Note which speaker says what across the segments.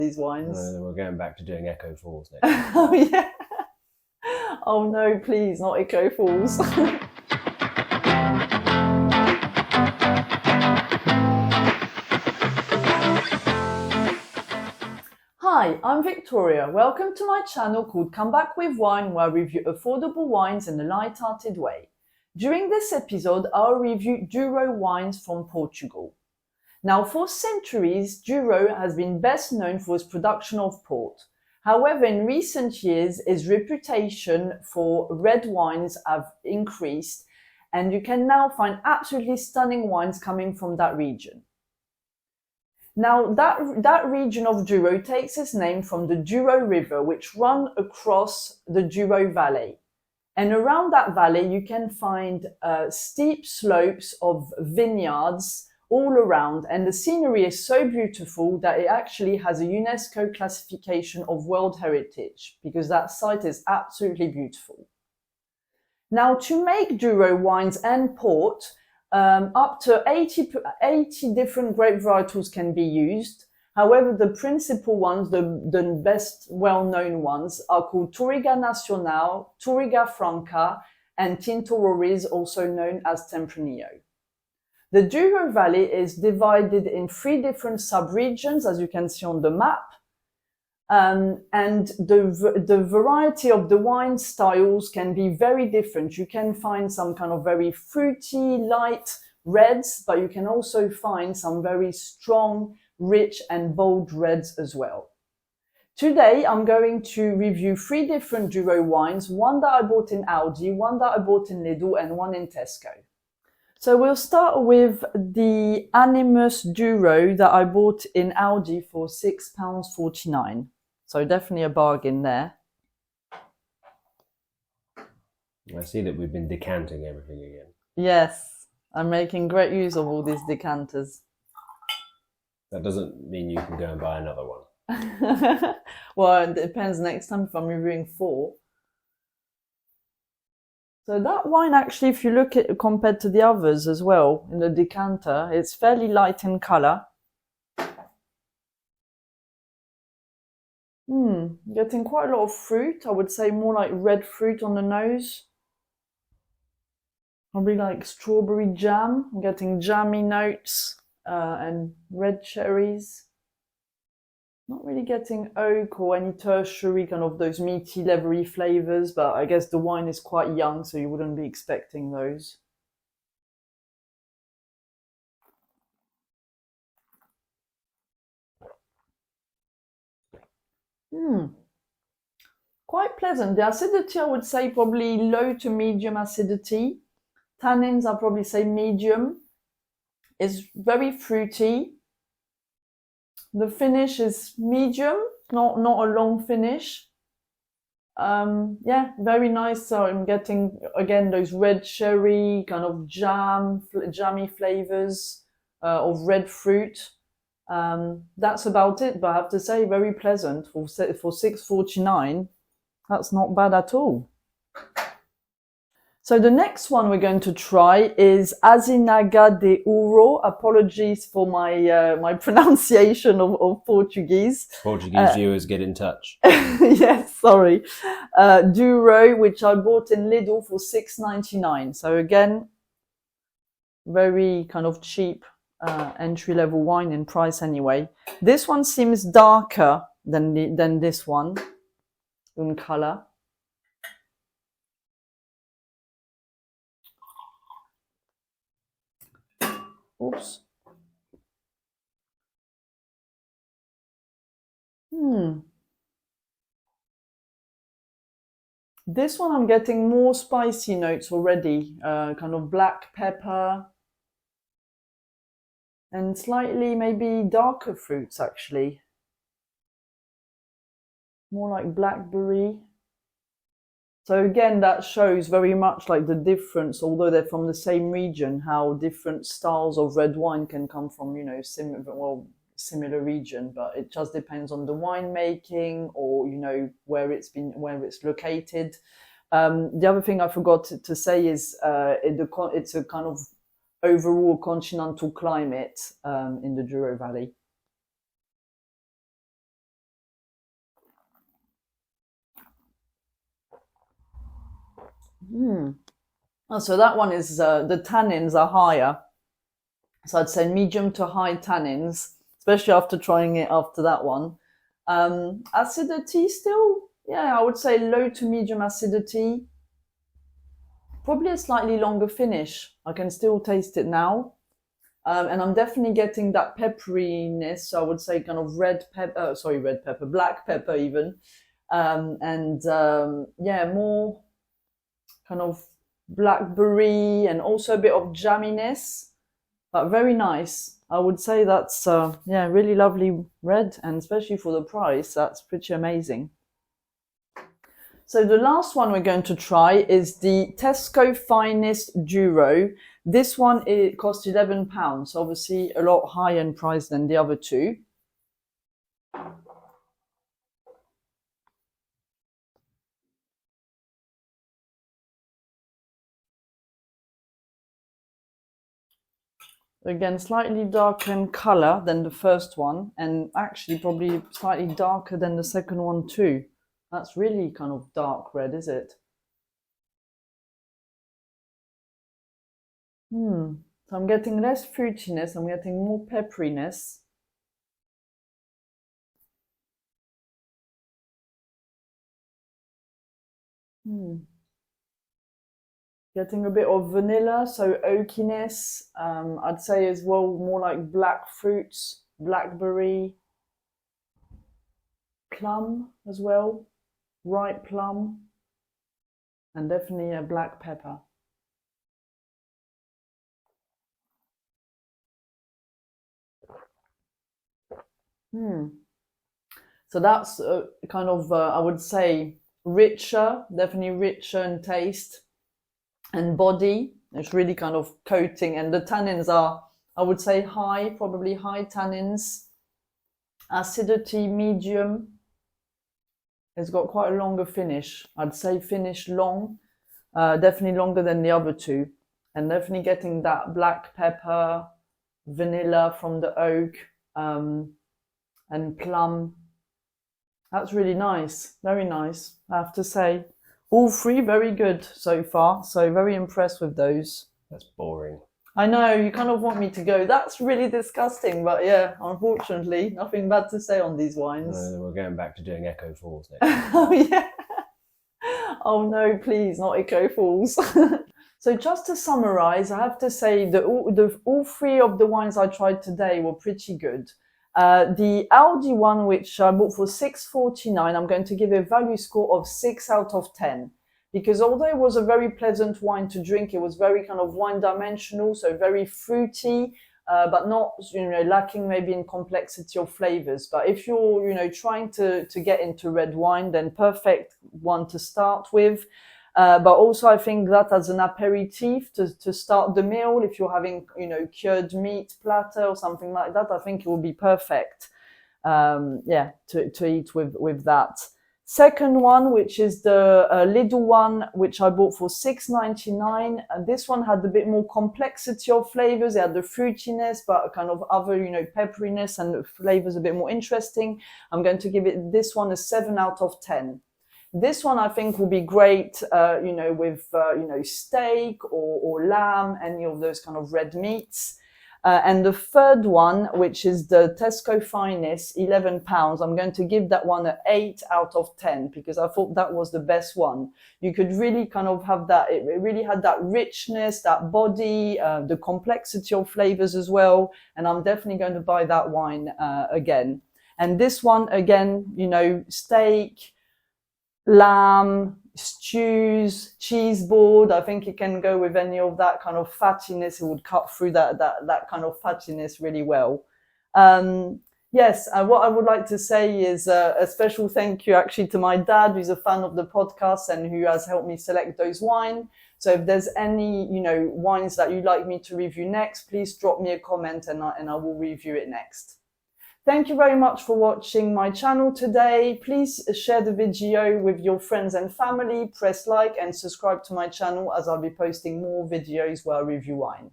Speaker 1: these wines.
Speaker 2: We're going back to doing Echo Falls next.
Speaker 1: Oh yeah. Oh no, please, not Echo Falls. Hi, I'm Victoria. Welcome to my channel called Come Back with Wine, where I review affordable wines in a light-hearted way. During this episode, I'll review Douro wines from Portugal. Now, for centuries, Douro has been best known for its production of port. However, in recent years, its reputation for red wines have increased, and you can now find absolutely stunning wines coming from that region. Now, that region of Douro takes its name from the Douro River, which runs across the Douro Valley. And around that valley, you can find steep slopes of vineyards all around. And the scenery is so beautiful that it actually has a UNESCO classification of World Heritage, because that site is absolutely beautiful. Now, to make Douro wines and port, up to 80 different grape varietals can be used. However, the principal ones, the best well-known ones, are called Touriga Nacional, Touriga Franca, and Tinto Roriz, also known as Tempranillo. The Douro Valley is divided in 3 different sub-regions, as you can see on the map. And the variety of the wine styles can be very different. You can find some kind of very fruity, light reds, but you can also find some very strong, rich and bold reds as well. Today, I'm going to review 3 different Douro wines, one that I bought in Aldi, one that I bought in Lidl, and one in Tesco. So we'll start with the Animus Douro that I bought in Aldi for £6.49. So definitely a bargain there.
Speaker 2: I see that we've been decanting everything again.
Speaker 1: Yes, I'm making great use of all these decanters.
Speaker 2: That doesn't mean you can go and buy another one.
Speaker 1: Well, it depends next time if I'm reviewing 4. So that wine actually, if you look at it compared to the others as well, in the decanter, it's fairly light in colour. Getting quite a lot of fruit. I would say more like red fruit on the nose. Probably like strawberry jam. I'm getting jammy notes and red cherries. Not really getting oak or any tertiary kind of those meaty, leathery flavours, but I guess the wine is quite young, so you wouldn't be expecting those. Quite pleasant. The acidity, I would say probably low to medium acidity. Tannins, I'll probably say medium. It's very fruity. The finish is medium, not a long finish. Yeah, very nice. So I'm getting, again, those red cherry, kind of jammy flavors of red fruit. That's about it, but I have to say, very pleasant for £6.49. That's not bad at all. So the next one we're going to try is Azinaga de Douro. Apologies for my my pronunciation of Portuguese.
Speaker 2: Portuguese viewers, get in touch.
Speaker 1: Yes, sorry. Douro, which I bought in Lidl for £6.99. So again, very kind of cheap entry-level wine in price anyway. This one seems darker than this one in colour. Oops. This one I'm getting more spicy notes already, kind of black pepper and slightly maybe darker fruits actually. More like blackberry. So again, that shows very much like the difference, although they're from the same region, how different styles of red wine can come from, you know, similar region, but it just depends on the winemaking or, you know, where it's located. The other thing I forgot to say is it's a kind of overall continental climate in the Douro Valley. Oh, so that one is, the tannins are higher. So I'd say medium to high tannins, especially after trying it after that one. Acidity still, yeah, I would say low to medium acidity. Probably a slightly longer finish. I can still taste it now. And I'm definitely getting that pepperiness. So I would say kind of black pepper even. Yeah, more kind of blackberry and also a bit of jamminess, but very nice. I would say that's, yeah, really lovely red, and especially for the price, that's pretty amazing. So the last one we're going to try is the Tesco Finest Douro. This one, it cost £11, obviously a lot higher in price than the other two. Again, slightly darker in color than the first one, and actually probably slightly darker than the second one too. That's really kind of dark red, is it? So I'm getting less fruitiness, I'm getting more pepperiness. Getting a bit of vanilla, so oakiness. I'd say as well more like black fruits, blackberry, plum as well, ripe plum, and definitely a black pepper. So that's kind of, I would say, richer, definitely richer in taste and body. It's really kind of coating, and the tannins are, I would say, high, probably high tannins. Acidity, medium. It's got quite a longer finish. I'd say finish long, definitely longer than the other two. And definitely getting that black pepper, vanilla from the oak, and plum. That's really nice, very nice, I have to say. All three very good so far, so very impressed with those.
Speaker 2: That's boring.
Speaker 1: I know, you kind of want me to go, that's really disgusting, but yeah, unfortunately, nothing bad to say on these wines.
Speaker 2: No, we're going back to doing Echo Falls next.
Speaker 1: Oh yeah. Oh no, please, not Echo Falls. So just to summarize, I have to say that all three of the wines I tried today were pretty good. The Aldi one, which I bought for £6.49, I'm going to give a value score of 6 out of 10. Because although it was a very pleasant wine to drink, it was very kind of wine-dimensional, so very fruity, but not, lacking maybe in complexity of flavors. But if you're, trying to get into red wine, then perfect one to start with. But also I think that as an aperitif to start the meal, if you're having, cured meat platter or something like that, I think it would be perfect, to eat with that. Second one, which is the Lidl one, which I bought for £6.99. This one had a bit more complexity of flavors. It had the fruitiness, but kind of other, pepperiness, and the flavors a bit more interesting. I'm going to give this one a 7 out of 10. This one I think will be great, with, steak or lamb, any of those kind of red meats. And the third one, which is the Tesco Finest, £11, I'm going to give that one an 8 out of 10 because I thought that was the best one. You could really kind of have that, it really had that richness, that body, the complexity of flavors as well. And I'm definitely going to buy that wine again. And this one, again, steak, lamb, stews, cheese board. I think it can go with any of that kind of fattiness. It would cut through that kind of fattiness really well. Yes, what I would like to say is a special thank you actually to my dad, who's a fan of the podcast and who has helped me select those wines. So if there's any, wines that you'd like me to review next, please drop me a comment and I will review it next. Thank you very much for watching my channel today. Please share the video with your friends and family, press like and subscribe to my channel as I'll be posting more videos where I review wine.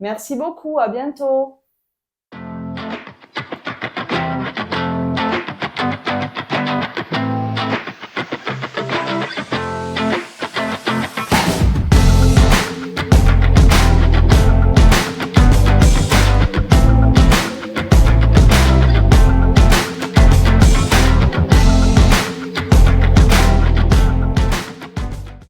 Speaker 1: Merci beaucoup, à bientôt!